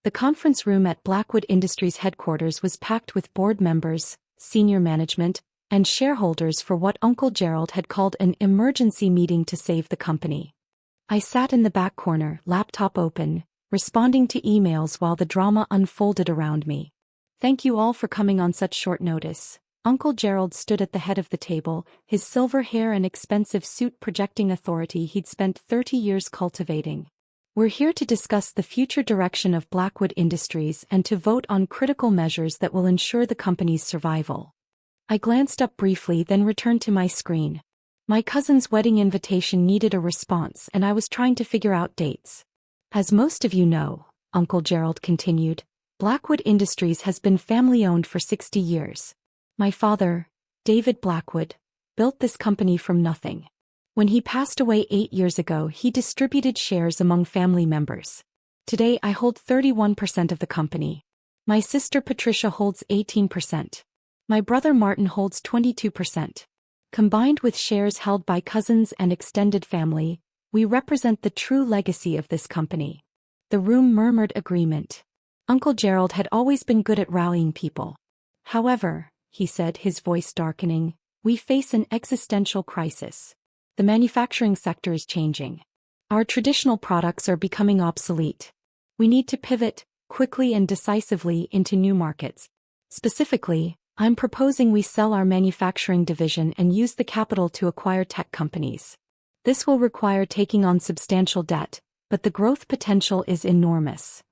The conference room at Blackwood Industries headquarters was packed with board members, senior management, and shareholders for what Uncle Gerald had called an emergency meeting to save the company. I sat in the back corner, laptop open, responding to emails while the drama unfolded around me. "Thank you all for coming on such short notice." Uncle Gerald stood at the head of the table, his silver hair and expensive suit projecting authority he'd spent 30 years cultivating. "We're here to discuss the future direction of Blackwood Industries and to vote on critical measures that will ensure the company's survival." I glanced up briefly, then returned to my screen. My cousin's wedding invitation needed a response, and I was trying to figure out dates. "As most of you know," Uncle Gerald continued, "Blackwood Industries has been family-owned for 60 years. My father, David Blackwood, built this company from nothing. When he passed away 8 years ago, he distributed shares among family members. Today I hold 31% of the company. My sister Patricia holds 18%. My brother Martin holds 22%. Combined with shares held by cousins and extended family, we represent the true legacy of this company." The room murmured agreement. Uncle Gerald had always been good at rallying people. "However," he said, his voice darkening, "we face an existential crisis. The manufacturing sector is changing. Our traditional products are becoming obsolete. We need to pivot, quickly and decisively, into new markets. Specifically, I'm proposing we sell our manufacturing division and use the capital to acquire tech companies. This will require taking on substantial debt, but the growth potential is enormous."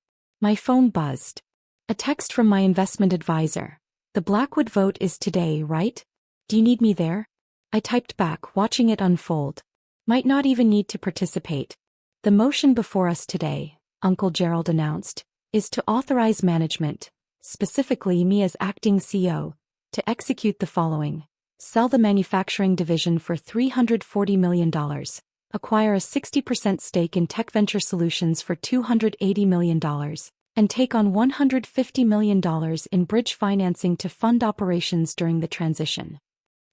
My phone buzzed. A text from my investment advisor. "The Blackwood vote is today, right? Do you need me there?" I typed back, watching it unfold. "Might not even need to participate. The motion before us today," Uncle Gerald announced, "is to authorize management, specifically me as acting CEO, to execute the following: sell the manufacturing division for $340 million, acquire a 60% stake in Tech Venture Solutions for $280 million, and take on $150 million in bridge financing to fund operations during the transition."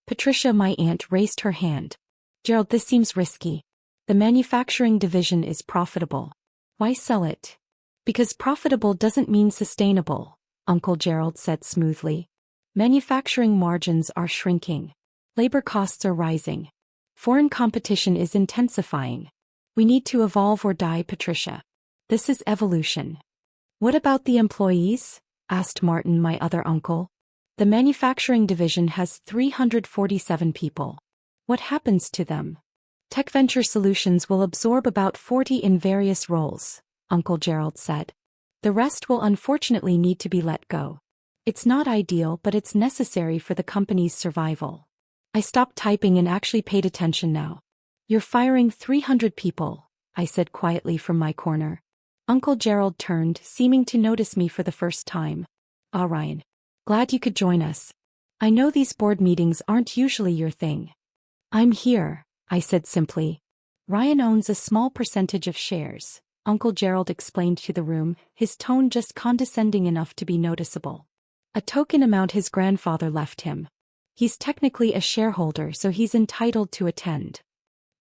Patricia, my aunt, raised her hand. "Gerald, this seems risky. The manufacturing division is profitable. Why sell it?" "Because profitable doesn't mean sustainable," Uncle Gerald said smoothly. "Manufacturing margins are shrinking. Labor costs are rising. Foreign competition is intensifying. We need to evolve or die, Patricia. This is evolution." "What about the employees?" asked Martin, my other uncle. "The manufacturing division has 347 people. What happens to them?" "Tech Venture Solutions will absorb about 40 in various roles," Uncle Gerald said. "The rest will unfortunately need to be let go. It's not ideal, but it's necessary for the company's survival." I stopped typing and actually paid attention now. "You're firing 300 people," I said quietly from my corner. Uncle Gerald turned, seeming to notice me for the first time. "Ah, Ryan. Glad you could join us. I know these board meetings aren't usually your thing." "I'm here," I said simply. "Ryan owns a small percentage of shares," Uncle Gerald explained to the room, his tone just condescending enough to be noticeable. "A token amount his grandfather left him. He's technically a shareholder, so he's entitled to attend."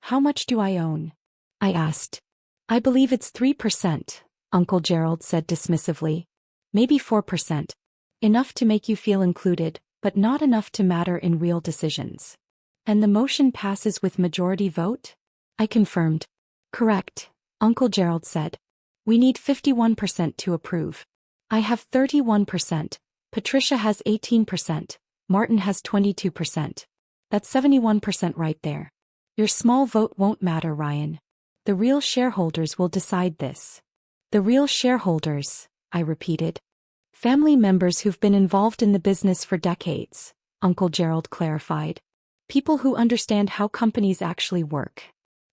"How much do I own?" I asked. "I believe it's 3%, Uncle Gerald said dismissively. "Maybe 4%. Enough to make you feel included, but not enough to matter in real decisions." "And the motion passes with majority vote?" I confirmed. "Correct," Uncle Gerald said. "We need 51% to approve. I have 31%, Patricia has 18%, Martin has 22%. That's 71% right there. Your small vote won't matter, Ryan. The real shareholders will decide this." "The real shareholders," I repeated. "Family members who've been involved in the business for decades," Uncle Gerald clarified. "People who understand how companies actually work.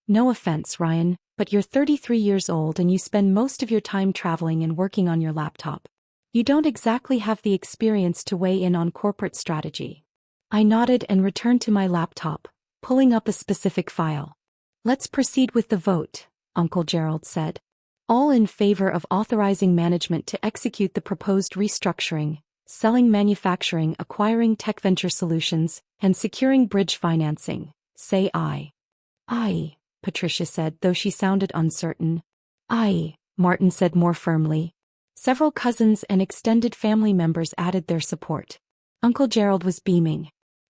No offense, Ryan, but you're 33 years old and you spend most of your time traveling and working on your laptop. You don't exactly have the experience to weigh in on corporate strategy." I nodded and returned to my laptop, pulling up a specific file. "Let's proceed with the vote," Uncle Gerald said. "All in favor of authorizing management to execute the proposed restructuring, selling manufacturing, acquiring Tech Venture Solutions, and securing bridge financing, say aye." "Aye," Patricia said, though she sounded uncertain. "Aye," Martin said more firmly. Several cousins and extended family members added their support. Uncle Gerald was beaming.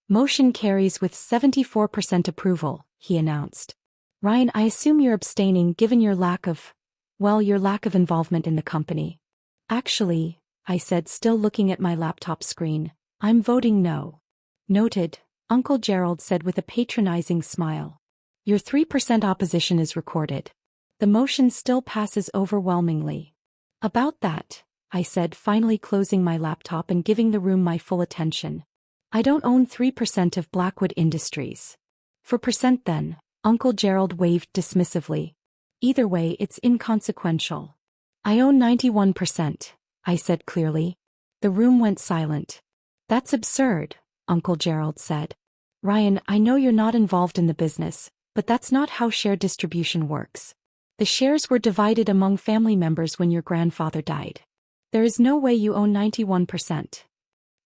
Motion carries with 74% approval, he announced. Ryan, I assume you're abstaining given your lack of involvement in the company. Actually, I said, still looking at my laptop screen, I'm voting no. Noted, Uncle Gerald said with a patronizing smile. Your 3% opposition is recorded. The motion still passes overwhelmingly. About that, I said, finally closing my laptop and giving the room my full attention. I don't own 3% of Blackwood Industries. 4% then, Uncle Gerald waved dismissively. Either way, it's inconsequential. I own 91%, I said clearly. The room went silent. That's absurd, Uncle Gerald said. Ryan, I know you're not involved in the business, but that's not how share distribution works. The shares were divided among family members when your grandfather died. There is no way you own 91%.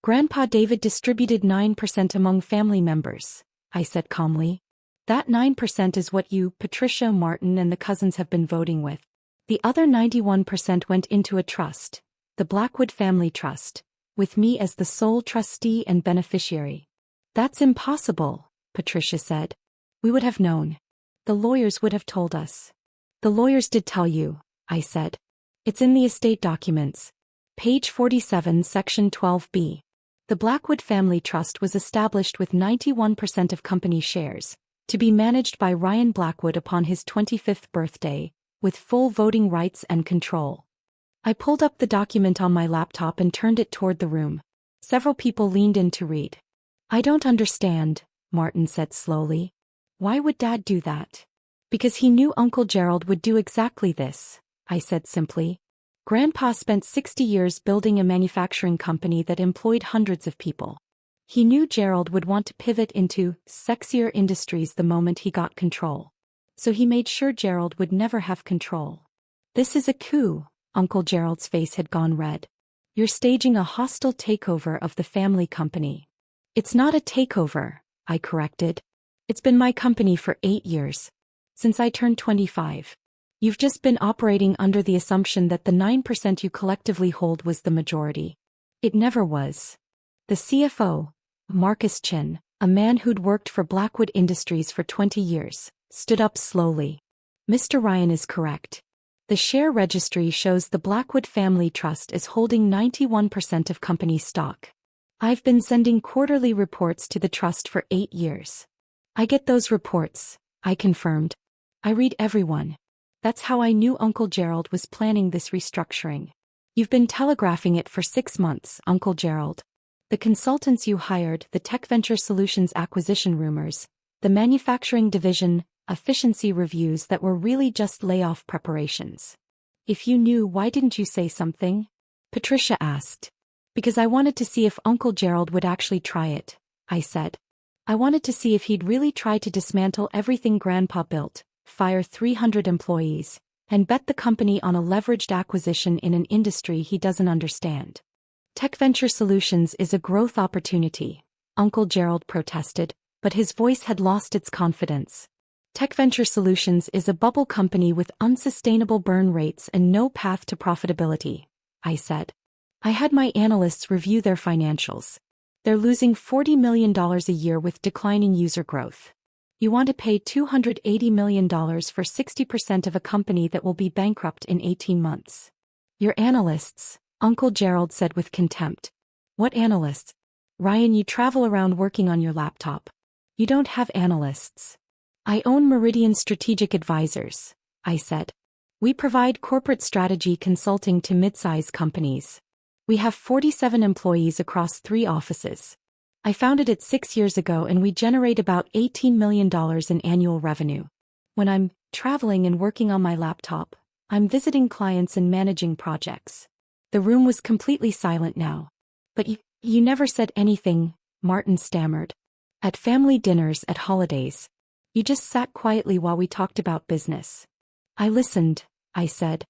Grandpa David distributed 9% among family members, I said calmly. That 9% is what you, Patricia, Martin, and the cousins have been voting with. The other 91% went into a trust, the Blackwood Family Trust, with me as the sole trustee and beneficiary. That's impossible, Patricia said. We would have known. The lawyers would have told us. The lawyers did tell you, I said. It's in the estate documents. Page 47, Section 12B. The Blackwood Family Trust was established with 91% of company shares, to be managed by Ryan Blackwood upon his 25th birthday, with full voting rights and control. I pulled up the document on my laptop and turned it toward the room. Several people leaned in to read. I don't understand, Martin said slowly. Why would Dad do that? Because he knew Uncle Gerald would do exactly this, I said simply. Grandpa spent 60 years building a manufacturing company that employed hundreds of people. He knew Gerald would want to pivot into sexier industries the moment he got control. So he made sure Gerald would never have control. This is a coup, Uncle Gerald's face had gone red. You're staging a hostile takeover of the family company. It's not a takeover, I corrected. It's been my company for 8 years. Since I turned 25. You've just been operating under the assumption that the 9% you collectively hold was the majority. It never was. The CFO, Marcus Chin, a man who'd worked for Blackwood Industries for 20 years, stood up slowly. Mr. Ryan is correct. The share registry shows the Blackwood Family Trust is holding 91% of company stock. I've been sending quarterly reports to the trust for 8 years. I get those reports, I confirmed. I read every one. That's how I knew Uncle Gerald was planning this restructuring. You've been telegraphing it for 6 months, Uncle Gerald. The consultants you hired, the TechVenture Solutions acquisition rumors, the manufacturing division, efficiency reviews that were really just layoff preparations. If you knew, why didn't you say something? Patricia asked. Because I wanted to see if Uncle Gerald would actually try it, I said. I wanted to see if he'd really try to dismantle everything Grandpa built, fire 300 employees, and bet the company on a leveraged acquisition in an industry he doesn't understand. TechVenture Solutions is a growth opportunity, Uncle Gerald protested, but his voice had lost its confidence. TechVenture Solutions is a bubble company with unsustainable burn rates and no path to profitability, I said. I had my analysts review their financials. They're losing $40 million a year with declining user growth. You want to pay $280 million for 60% of a company that will be bankrupt in 18 months. Your analysts, Uncle Gerald said with contempt. What analysts? Ryan, you travel around working on your laptop. You don't have analysts. I own Meridian Strategic Advisors, I said. We provide corporate strategy consulting to mid-size companies. We have 47 employees across 3 offices. I founded it 6 years ago and we generate about $18 million in annual revenue. When I'm traveling and working on my laptop, I'm visiting clients and managing projects. The room was completely silent now. But you never said anything, Martin stammered. At family dinners, at holidays. You just sat quietly while we talked about business. I listened, I said.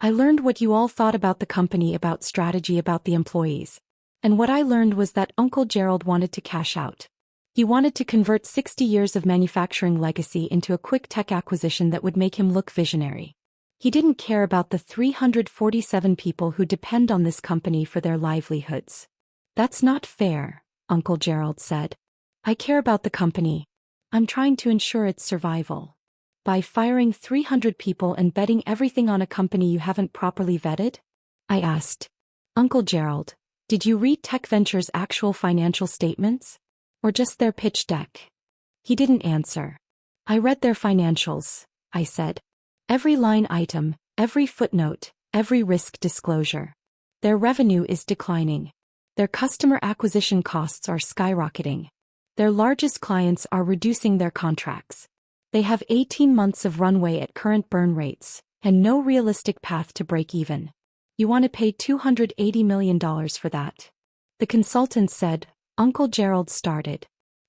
I learned what you all thought about the company, about strategy, about the employees. And what I learned was that Uncle Gerald wanted to cash out. He wanted to convert 60 years of manufacturing legacy into a quick tech acquisition that would make him look visionary. He didn't care about the 347 people who depend on this company for their livelihoods. That's not fair, Uncle Gerald said. I care about the company. I'm trying to ensure its survival. By firing 300 people and betting everything on a company you haven't properly vetted? I asked. Uncle Gerald, did you read Tech Venture's actual financial statements? Or just their pitch deck? He didn't answer. I read their financials, I said. Every line item, every footnote, every risk disclosure. Their revenue is declining. Their customer acquisition costs are skyrocketing. Their largest clients are reducing their contracts. They have 18 months of runway at current burn rates, and no realistic path to break even. You want to pay $280 million for that? The consultant said. Uncle Gerald started.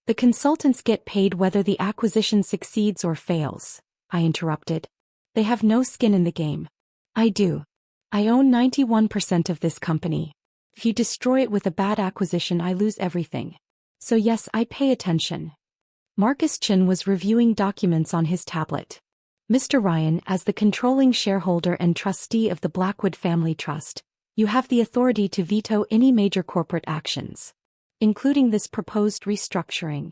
The consultants get paid whether the acquisition succeeds or fails, I interrupted. They have no skin in the game. I do. I own 91% of this company. If you destroy it with a bad acquisition, I lose everything. So yes, I pay attention. Marcus Chin was reviewing documents on his tablet. Mr. Ryan, as the controlling shareholder and trustee of the Blackwood Family Trust, you have the authority to veto any major corporate actions, including this proposed restructuring.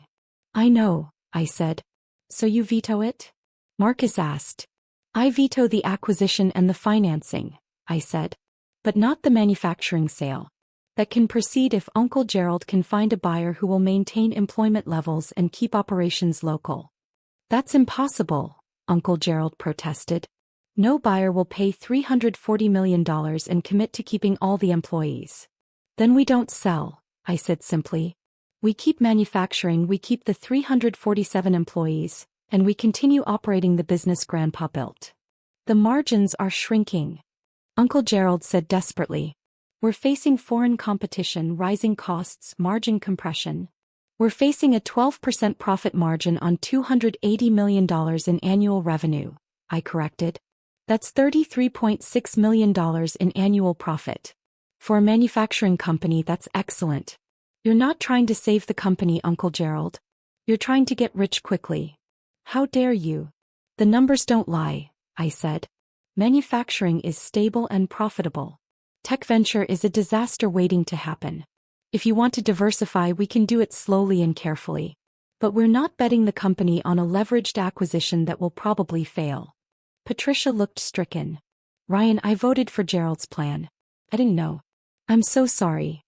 I know, I said. So you veto it? Marcus asked. I veto the acquisition and the financing, I said. But not the manufacturing sale. That can proceed if Uncle Gerald can find a buyer who will maintain employment levels and keep operations local. That's impossible, Uncle Gerald protested. No buyer will pay $340 million and commit to keeping all the employees. Then we don't sell, I said simply. We keep manufacturing, we keep the 347 employees, and we continue operating the business Grandpa built. The margins are shrinking. Uncle Gerald said desperately. We're facing foreign competition, rising costs, margin compression. We're facing a 12% profit margin on $280 million in annual revenue, I corrected. That's $33.6 million in annual profit. For a manufacturing company, that's excellent. You're not trying to save the company, Uncle Gerald. You're trying to get rich quickly. How dare you? The numbers don't lie, I said. Manufacturing is stable and profitable. Tech Venture is a disaster waiting to happen. If you want to diversify, we can do it slowly and carefully. But we're not betting the company on a leveraged acquisition that will probably fail. Patricia looked stricken. Ryan, I voted for Gerald's plan. I didn't know. I'm so sorry.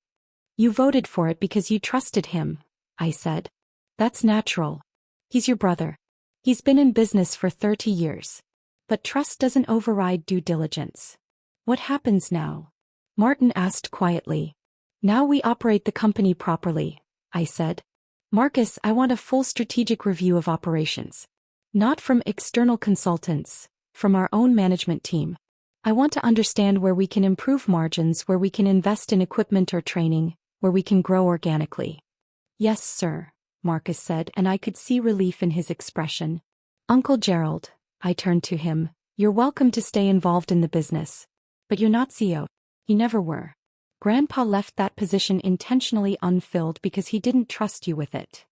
You voted for it because you trusted him, I said. That's natural. He's your brother. He's been in business for 30 years. But trust doesn't override due diligence. What happens now? Martin asked quietly. Now we operate the company properly, I said. Marcus, I want a full strategic review of operations. Not from external consultants, from our own management team. I want to understand where we can improve margins, where we can invest in equipment or training, where we can grow organically. Yes, sir, Marcus said, and I could see relief in his expression. Uncle Gerald, I turned to him, you're welcome to stay involved in the business. But you're not CEO. You never were. Grandpa left that position intentionally unfilled because he didn't trust you with it.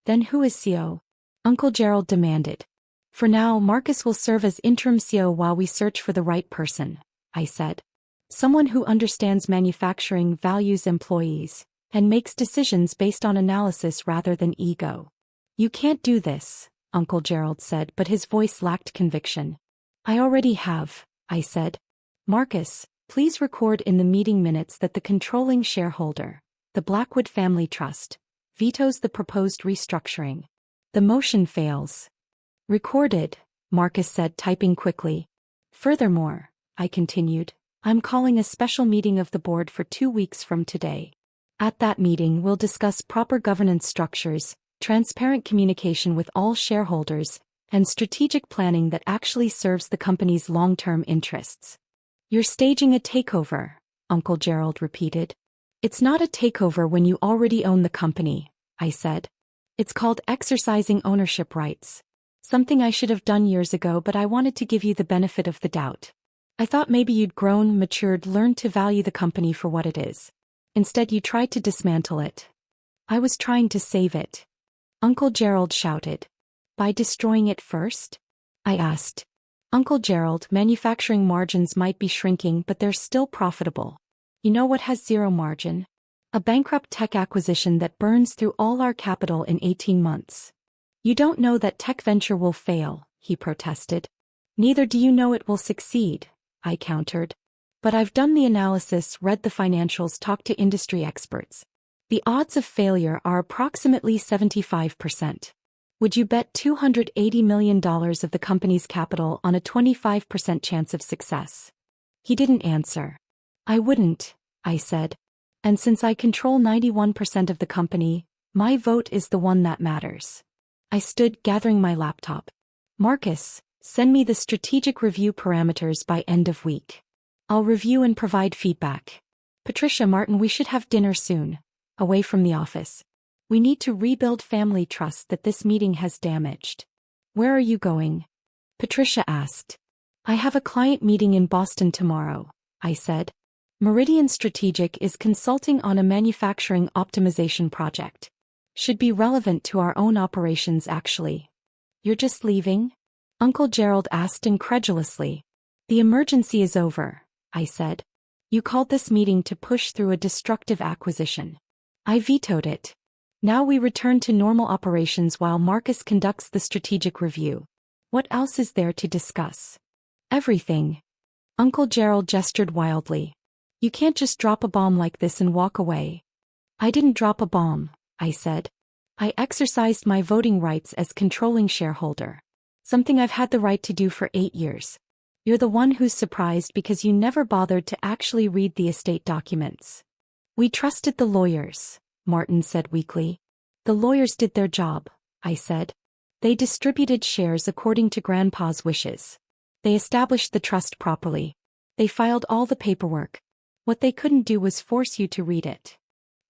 Then who is CEO? Uncle Gerald demanded. For now, Marcus will serve as interim CEO while we search for the right person, I said. Someone who understands manufacturing, values employees, and makes decisions based on analysis rather than ego. You can't do this, Uncle Gerald said, but his voice lacked conviction. I already have, I said. Marcus, please record in the meeting minutes that the controlling shareholder, the Blackwood Family Trust, vetoes the proposed restructuring. The motion fails. Recorded, Marcus said, typing quickly. Furthermore, I continued, I'm calling a special meeting of the board for 2 weeks from today. At that meeting, we'll discuss proper governance structures, transparent communication with all shareholders, and strategic planning that actually serves the company's long-term interests. You're staging a takeover, Uncle Gerald repeated. It's not a takeover when you already own the company, I said. It's called exercising ownership rights. Something I should have done years ago, but I wanted to give you the benefit of the doubt. I thought maybe you'd grown, matured, learned to value the company for what it is. Instead, you tried to dismantle it. I was trying to save it. Uncle Gerald shouted. By destroying it first? I asked. Uncle Gerald, manufacturing margins might be shrinking, but they're still profitable. You know what has zero margin? A bankrupt tech acquisition that burns through all our capital in 18 months. You don't know that tech venture will fail, he protested. Neither do you know it will succeed, I countered. But I've done the analysis, read the financials, talked to industry experts. The odds of failure are approximately 75%. Would you bet $280 million of the company's capital on a 25% chance of success? He didn't answer. I wouldn't, I said. And since I control 91% of the company, my vote is the one that matters. I stood, gathering my laptop. Marcus, send me the strategic review parameters by end of week. I'll review and provide feedback. Patricia, Martin, we should have dinner soon. Away from the office. We need to rebuild family trust that this meeting has damaged. Where are you going? Patricia asked. I have a client meeting in Boston tomorrow, I said. Meridian Strategic is consulting on a manufacturing optimization project. Should be relevant to our own operations actually. You're just leaving? Uncle Gerald asked incredulously. The emergency is over, I said. You called this meeting to push through a destructive acquisition. I vetoed it. Now we return to normal operations while Marcus conducts the strategic review. What else is there to discuss? Everything. Uncle Gerald gestured wildly. You can't just drop a bomb like this and walk away. I didn't drop a bomb, I said. I exercised my voting rights as controlling shareholder. Something I've had the right to do for 8 years. You're the one who's surprised because you never bothered to actually read the estate documents. We trusted the lawyers, Martin said weakly. The lawyers did their job, I said. They distributed shares according to Grandpa's wishes. They established the trust properly. They filed all the paperwork. What they couldn't do was force you to read it.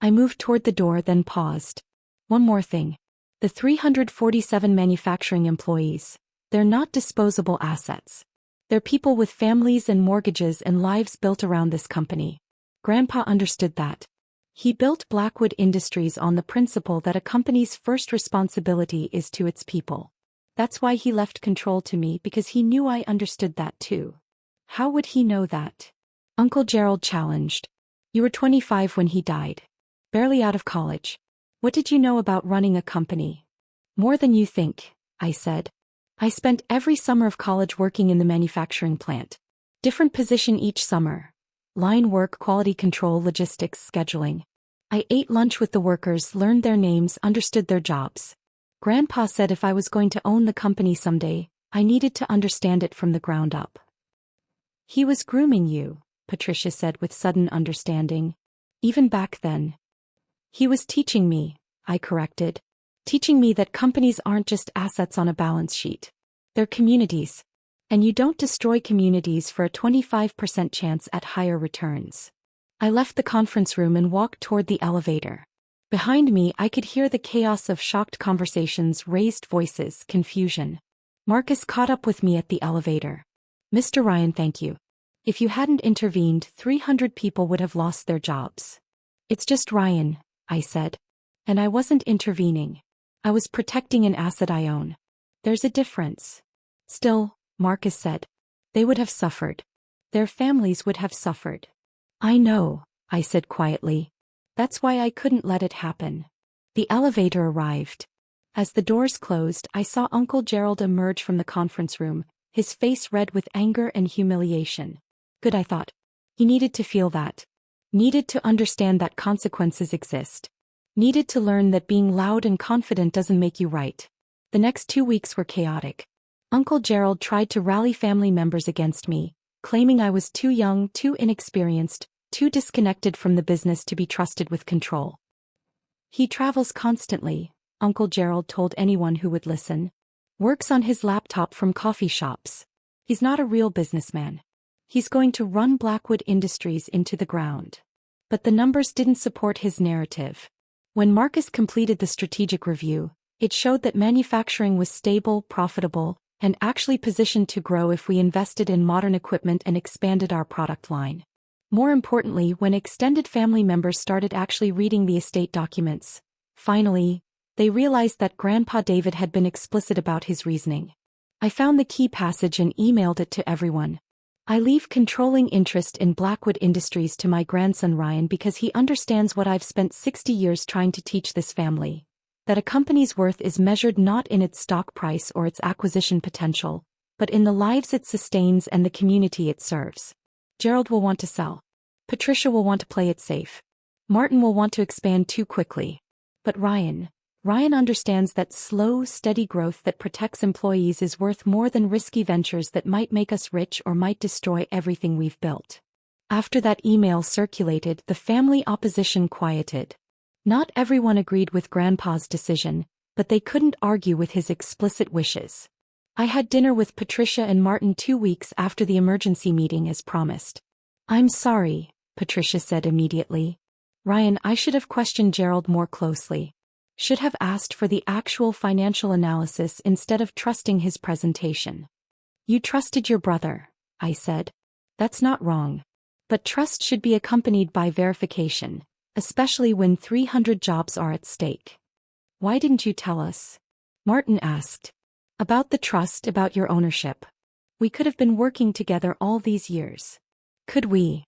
I moved toward the door, then paused. One more thing. The 347 manufacturing employees, they're not disposable assets. They're people with families and mortgages and lives built around this company. Grandpa understood that. He built Blackwood Industries on the principle that a company's first responsibility is to its people. That's why he left control to me, because he knew I understood that too. How would he know that? Uncle Gerald challenged. You were 25 when he died. Barely out of college. What did you know about running a company? More than you think, I said. I spent every summer of college working in the manufacturing plant. Different position each summer. Line work, quality control, logistics, scheduling. I ate lunch with the workers, learned their names, understood their jobs. Grandpa said if I was going to own the company someday, I needed to understand it from the ground up. He was grooming you, Patricia said with sudden understanding. Even back then. He was teaching me, I corrected. Teaching me that companies aren't just assets on a balance sheet. They're communities. And you don't destroy communities for a 25% chance at higher returns. I left the conference room and walked toward the elevator. Behind me, I could hear the chaos of shocked conversations, raised voices, confusion. Marcus caught up with me at the elevator. Mr. Ryan, thank you. If you hadn't intervened, 300 people would have lost their jobs. It's just Ryan, I said. And I wasn't intervening. I was protecting an asset I own. There's a difference. Still, Marcus said. They would have suffered. Their families would have suffered. I know, I said quietly. That's why I couldn't let it happen. The elevator arrived. As the doors closed, I saw Uncle Gerald emerge from the conference room, his face red with anger and humiliation. Good, I thought. He needed to feel that. Needed to understand that consequences exist. Needed to learn that being loud and confident doesn't make you right. The next 2 weeks were chaotic. Uncle Gerald tried to rally family members against me, claiming I was too young, too inexperienced, too disconnected from the business to be trusted with control. He travels constantly, Uncle Gerald told anyone who would listen. Works on his laptop from coffee shops. He's not a real businessman. He's going to run Blackwood Industries into the ground. But the numbers didn't support his narrative. When Marcus completed the strategic review, it showed that manufacturing was stable, profitable, and actually positioned to grow if we invested in modern equipment and expanded our product line. More importantly, when extended family members started actually reading the estate documents, finally, they realized that Grandpa David had been explicit about his reasoning. I found the key passage and emailed it to everyone. I leave controlling interest in Blackwood Industries to my grandson Ryan because he understands what I've spent 60 years trying to teach this family. That a company's worth is measured not in its stock price or its acquisition potential, but in the lives it sustains and the community it serves. Gerald will want to sell. Patricia will want to play it safe. Martin will want to expand too quickly. But Ryan understands that slow, steady growth that protects employees is worth more than risky ventures that might make us rich or might destroy everything we've built. After that email circulated, the family opposition quieted. Not everyone agreed with Grandpa's decision, but they couldn't argue with his explicit wishes. I had dinner with Patricia and Martin 2 weeks after the emergency meeting as promised. "I'm sorry," Patricia said immediately. "Ryan, I should have questioned Gerald more closely. Should have asked for the actual financial analysis instead of trusting his presentation." "You trusted your brother," I said. "That's not wrong. But trust should be accompanied by verification, especially when 300 jobs are at stake." "Why didn't you tell us?" Martin asked. "About the trust, about your ownership. We could have been working together all these years." "Could we?"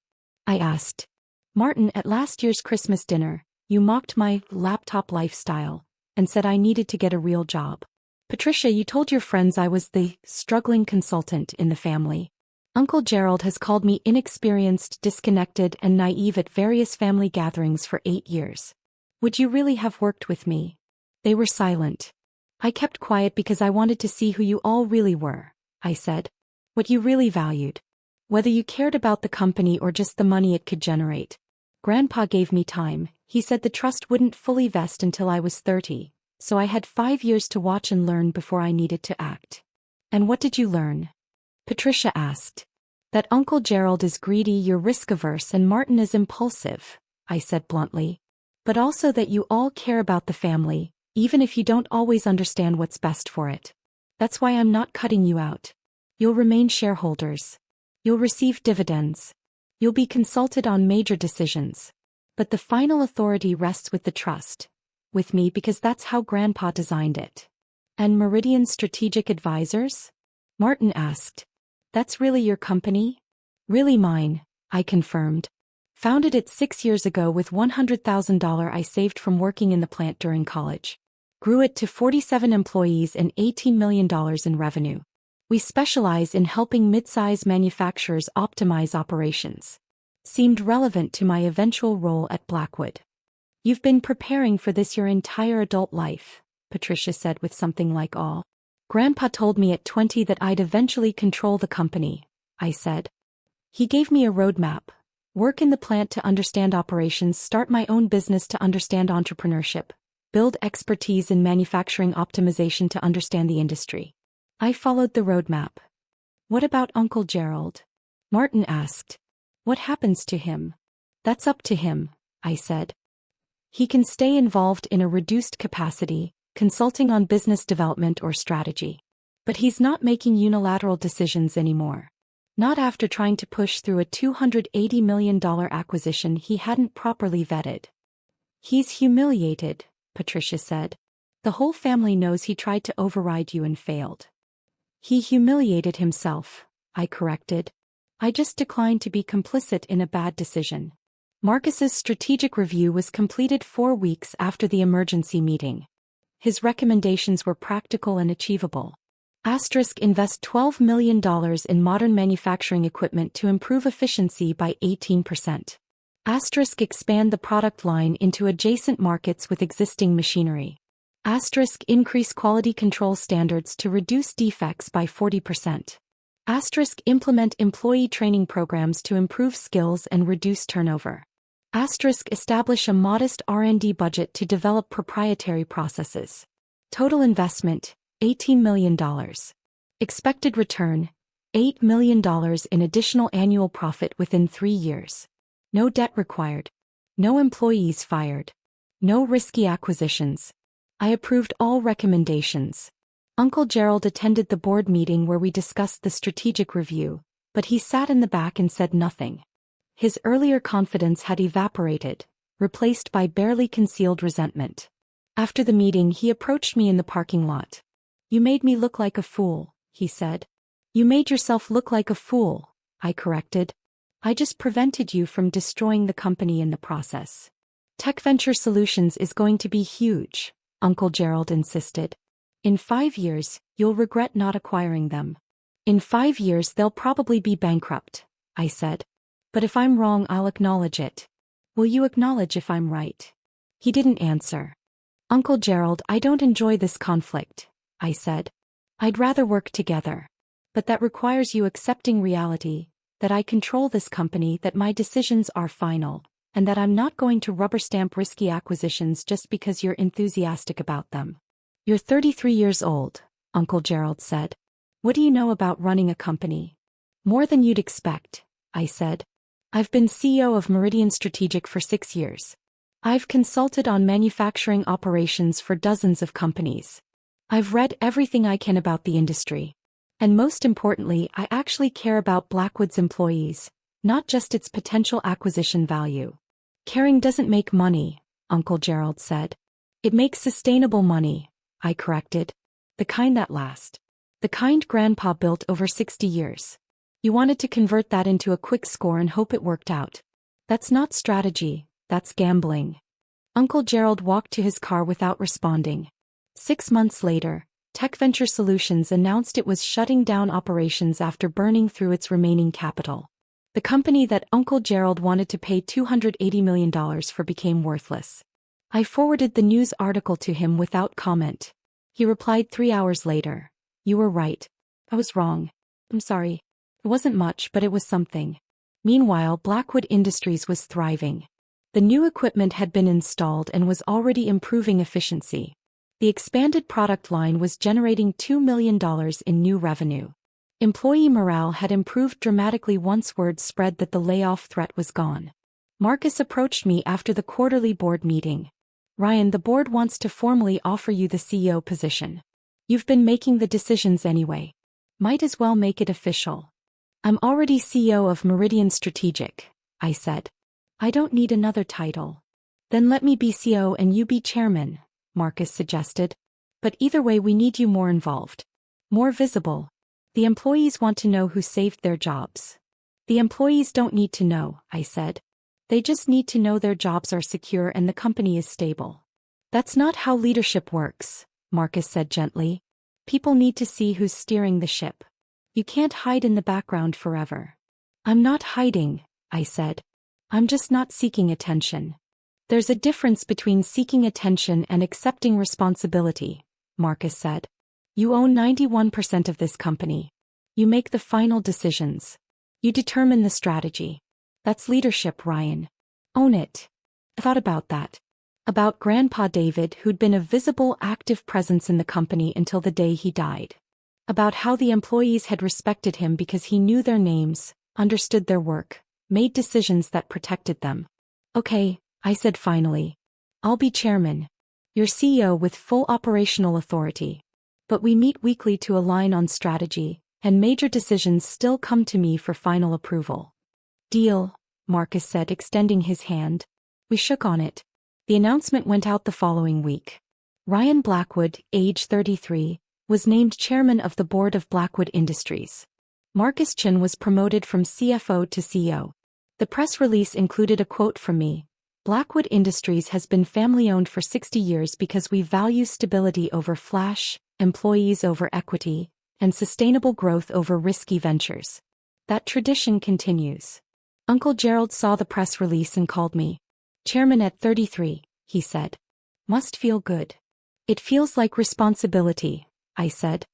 I asked. "Martin, at last year's Christmas dinner, you mocked my laptop lifestyle and said I needed to get a real job. Patricia, you told your friends I was the struggling consultant in the family. Uncle Gerald has called me inexperienced, disconnected, and naive at various family gatherings for 8 years. Would you really have worked with me?" They were silent. "I kept quiet because I wanted to see who you all really were," I said. "What you really valued. Whether you cared about the company or just the money it could generate. Grandpa gave me time. He said the trust wouldn't fully vest until I was 30, so I had 5 years to watch and learn before I needed to act." "And what did you learn?" Patricia asked. "That Uncle Gerald is greedy, you're risk-averse, and Martin is impulsive," I said bluntly. "But also that you all care about the family, even if you don't always understand what's best for it. That's why I'm not cutting you out. You'll remain shareholders. You'll receive dividends. You'll be consulted on major decisions. But the final authority rests with the trust. With me, because that's how Grandpa designed it." "And Meridian Strategic Advisors?" Martin asked. "That's really your company?" "Really mine," I confirmed. "Founded it 6 years ago with $100,000 I saved from working in the plant during college. Grew it to 47 employees and $18 million in revenue. We specialize in helping mid-size manufacturers optimize operations." Seemed relevant to my eventual role at Blackwood. "You've been preparing for this your entire adult life," Patricia said with something like awe. "Grandpa told me at 20 that I'd eventually control the company," I said. "He gave me a roadmap. Work in the plant to understand operations, start my own business to understand entrepreneurship, build expertise in manufacturing optimization to understand the industry." I followed the roadmap. "What about Uncle Gerald?" Martin asked. "What happens to him?" "That's up to him," I said. "He can stay involved in a reduced capacity, consulting on business development or strategy. But he's not making unilateral decisions anymore. Not after trying to push through a $280 million acquisition he hadn't properly vetted." "He's humiliated," Patricia said. "The whole family knows he tried to override you and failed." "He humiliated himself," I corrected. "I just declined to be complicit in a bad decision." Marcus's strategic review was completed 4 weeks after the emergency meeting. His recommendations were practical and achievable. Invest $12 million in modern manufacturing equipment to improve efficiency by 18%. Expand the product line into adjacent markets with existing machinery. Increase quality control standards to reduce defects by 40%. Implement employee training programs to improve skills and reduce turnover. Establish a modest R&D budget to develop proprietary processes. Total investment, $18 million. Expected return, $8 million in additional annual profit within 3 years. No debt required. No employees fired. No risky acquisitions. I approved all recommendations. Uncle Gerald attended the board meeting where we discussed the strategic review, but he sat in the back and said nothing. His earlier confidence had evaporated, replaced by barely concealed resentment. After the meeting, he approached me in the parking lot. "You made me look like a fool," he said. You made yourself look like a fool, I corrected. I just prevented you from destroying the company in the process. Tech Venture Solutions is going to be huge, Uncle Gerald insisted. In 5 years, you'll regret not acquiring them. In 5 years they'll probably be bankrupt, I said. But if I'm wrong, I'll acknowledge it. Will you acknowledge if I'm right? He didn't answer. Uncle Gerald, I don't enjoy this conflict, I said. I'd rather work together. But that requires you accepting reality, that I control this company, that my decisions are final, and that I'm not going to rubber stamp risky acquisitions just because you're enthusiastic about them. You're 33 years old, Uncle Gerald said. What do you know about running a company? More than you'd expect, I said. I've been CEO of Meridian Strategic for 6 years. I've consulted on manufacturing operations for dozens of companies. I've read everything I can about the industry. And most importantly, I actually care about Blackwood's employees, not just its potential acquisition value. Caring doesn't make money, Uncle Gerald said. It makes sustainable money, I corrected. The kind that lasts. The kind Grandpa built over 60 years. You wanted to convert that into a quick score and hope it worked out. That's not strategy, that's gambling. Uncle Gerald walked to his car without responding. 6 months later, Tech Venture Solutions announced it was shutting down operations after burning through its remaining capital. The company that Uncle Gerald wanted to pay $280 million for became worthless. I forwarded the news article to him without comment. He replied 3 hours later. You were right. I was wrong. I'm sorry. It wasn't much, but it was something. Meanwhile, Blackwood Industries was thriving. The new equipment had been installed and was already improving efficiency. The expanded product line was generating $2 million in new revenue. Employee morale had improved dramatically once word spread that the layoff threat was gone. Marcus approached me after the quarterly board meeting. Ryan, the board wants to formally offer you the CEO position. You've been making the decisions anyway. Might as well make it official. I'm already CEO of Meridian Strategic, I said. I don't need another title. Then let me be CEO and you be chairman, Marcus suggested. But either way we need you more involved. More visible. The employees want to know who saved their jobs. The employees don't need to know, I said. They just need to know their jobs are secure and the company is stable. That's not how leadership works, Marcus said gently. People need to see who's steering the ship. You can't hide in the background forever. I'm not hiding, I said. I'm just not seeking attention. There's a difference between seeking attention and accepting responsibility, Marcus said. You own 91% of this company. You make the final decisions. You determine the strategy. That's leadership, Ryan. Own it. I thought about that. About Grandpa David, who'd been a visible, active presence in the company until the day he died. About how the employees had respected him because he knew their names, understood their work, made decisions that protected them. Okay, I said finally. I'll be chairman. You're CEO with full operational authority. But we meet weekly to align on strategy, and major decisions still come to me for final approval. Deal, Marcus said, extending his hand. We shook on it. The announcement went out the following week. Ryan Blackwood, age 33, was named chairman of the board of Blackwood Industries. Marcus Chin was promoted from CFO to CEO. The press release included a quote from me. Blackwood Industries has been family-owned for 60 years because we value stability over flash, employees over equity, and sustainable growth over risky ventures. That tradition continues. Uncle Gerald saw the press release and called me. Chairman at 33, he said. Must feel good. It feels like responsibility, I said.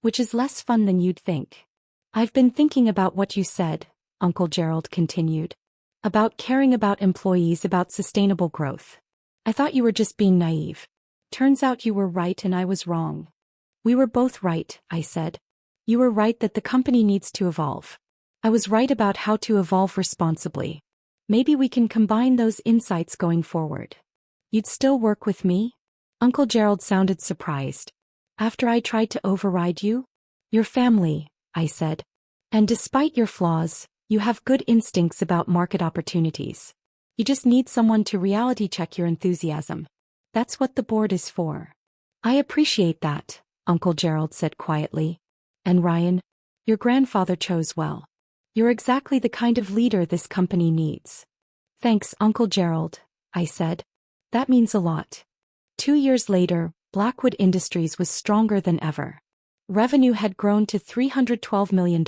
Which is less fun than you'd think. I've been thinking about what you said, Uncle Gerald continued. About caring about employees, about sustainable growth. I thought you were just being naive. Turns out you were right and I was wrong. We were both right, I said. You were right that the company needs to evolve. I was right about how to evolve responsibly. Maybe we can combine those insights going forward. You'd still work with me? Uncle Gerald sounded surprised. After I tried to override you? Your family, I said. And despite your flaws, you have good instincts about market opportunities. You just need someone to reality check your enthusiasm. That's what the board is for. I appreciate that, Uncle Gerald said quietly. And Ryan, your grandfather chose well. You're exactly the kind of leader this company needs. Thanks, Uncle Gerald, I said. That means a lot. 2 years later, Blackwood Industries was stronger than ever. Revenue had grown to $312 million.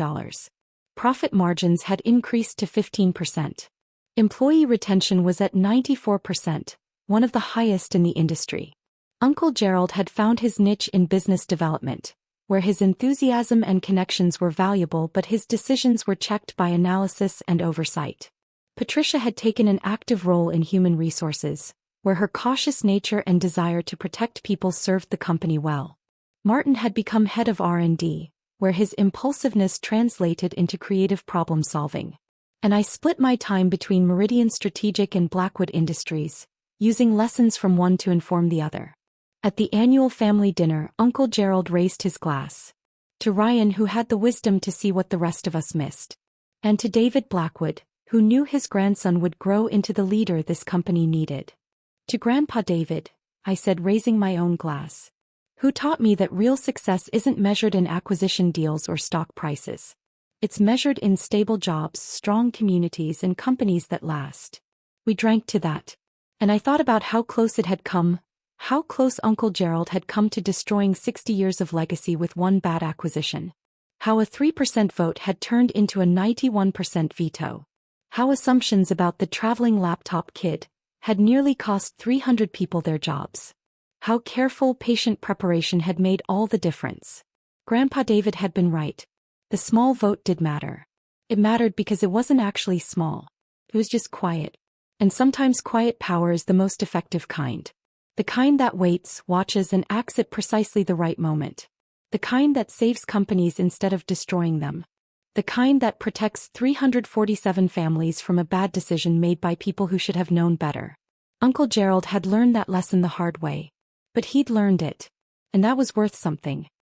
Profit margins had increased to 15%. Employee retention was at 94%, one of the highest in the industry. Uncle Gerald had found his niche in business development, where his enthusiasm and connections were valuable but his decisions were checked by analysis and oversight. Patricia had taken an active role in human resources, where her cautious nature and desire to protect people served the company well. Martin had become head of R&D, where his impulsiveness translated into creative problem-solving. And I split my time between Meridian Strategic and Blackwood Industries, using lessons from one to inform the other. At the annual family dinner, Uncle Gerald raised his glass. To Ryan, who had the wisdom to see what the rest of us missed. And to David Blackwood, who knew his grandson would grow into the leader this company needed. To Grandpa David, I said, raising my own glass. Who taught me that real success isn't measured in acquisition deals or stock prices. It's measured in stable jobs, strong communities, and companies that last. We drank to that. And I thought about how close it had come, how close Uncle Gerald had come to destroying 60 years of legacy with one bad acquisition. How a 3% vote had turned into a 91% veto. How assumptions about the traveling laptop kid had nearly cost 300 people their jobs. How careful, patient preparation had made all the difference. Grandpa David had been right. The small vote did matter. It mattered because it wasn't actually small. It was just quiet. And sometimes quiet power is the most effective kind. The kind that waits, watches, and acts at precisely the right moment. The kind that saves companies instead of destroying them. The kind that protects 347 families from a bad decision made by people who should have known better. Uncle Gerald had learned that lesson the hard way. But he'd learned it. And that was worth something.